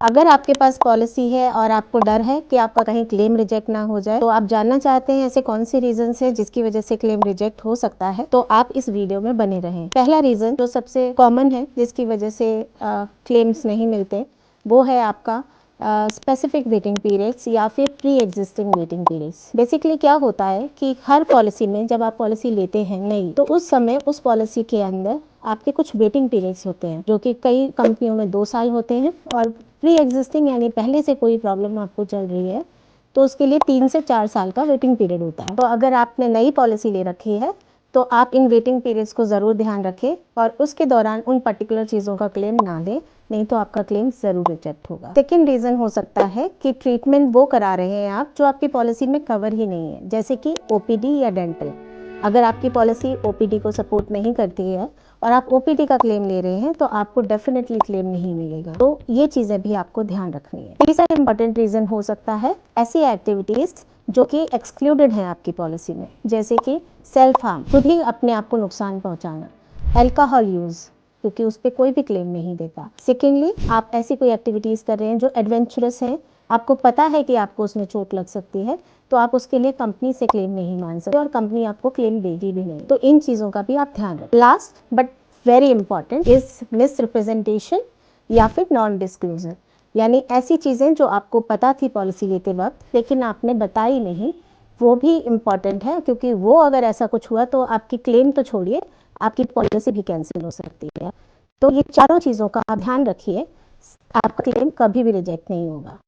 अगर आपके पास पॉलिसी है और आपको डर है कि आपका कहीं क्लेम रिजेक्ट ना हो जाए, तो आप जानना चाहते हैं ऐसे कौन सी रीजंस है जिसकी वजह से क्लेम रिजेक्ट हो सकता है, तो आप इस वीडियो में बने रहें। पहला रीजन जो सबसे कॉमन है जिसकी वजह से क्लेम्स नहीं मिलते, वो है आपका स्पेसिफिक वेटिंग पीरियड्स या फिर pre existing waiting periods. Basically क्या होता है कि हर पॉलिसी में जब आप पॉलिसी लेते हैं नई, तो उस समय उस पॉलिसी के अंदर आपके कुछ वेटिंग पीरियड्स होते हैं जो कि कई कंपनियों में 2 साल होते हैं, और प्री एग्जिस्टिंग यानी पहले से कोई प्रॉब्लम आपको चल रही है तो उसके लिए 3 से 4 साल का वेटिंग पीरियड होता है। तो अगर आपने नई पॉलिसी ले रखी है तो आप इन वेटिंग पीरियड्स को ज़रूर ध्यान रखें और उसके दौरान उन पर्टिकुलर चीज़ों का क्लेम ना लें, नहीं तो आपका क्लेम ज़रूर रिजेक्ट होगा। सेकेंड रीज़न हो सकता है कि ट्रीटमेंट वो करा रहे हैं आप जो आपकी पॉलिसी में कवर ही नहीं है, जैसे कि ओपीडी या डेंटल। अगर आपकी पॉलिसी ओपीडी को सपोर्ट नहीं करती है और आप ओपीडी का क्लेम ले रहे हैं तो आपको डेफिनेटली क्लेम नहीं मिलेगा। तो ये चीज़ें भी आपको ध्यान रखनी है। तीसरा इंपॉर्टेंट रीज़न हो सकता है ऐसी एक्टिविटीज़ जो कि एक्सक्लूडेड है आपकी पॉलिसी में, जैसे कि सेल्फ हार्म, खुद ही अपने आप को नुकसान पहुंचाना, अल्कोहल यूज़, क्योंकि उस पर कोई भी क्लेम नहीं देता। सेकेंडली, आप ऐसी कोई एक्टिविटीज़ कर रहे हैं जो एडवेंचरस है, आपको पता है कि आपको उसमें चोट लग सकती है, तो आप उसके लिए कंपनी से क्लेम नहीं मान सकते और कंपनी आपको क्लेम देगी भी नहीं। तो इन चीज़ों का भी आप ध्यान रखें। Last but very important is miss representation या फिर नॉन डिस्क्लोजर, यानी ऐसी चीज़ें जो आपको पता थी पॉलिसी लेते वक्त लेकिन आपने बताई नहीं, वो भी इम्पॉर्टेंट है, क्योंकि वो अगर ऐसा कुछ हुआ तो आपकी क्लेम तो छोड़िए, आपकी पॉलिसी भी कैंसिल हो सकती है। तो ये चारों चीज़ों का आप ध्यान रखिए, आपका क्लेम कभी भी रिजेक्ट नहीं होगा।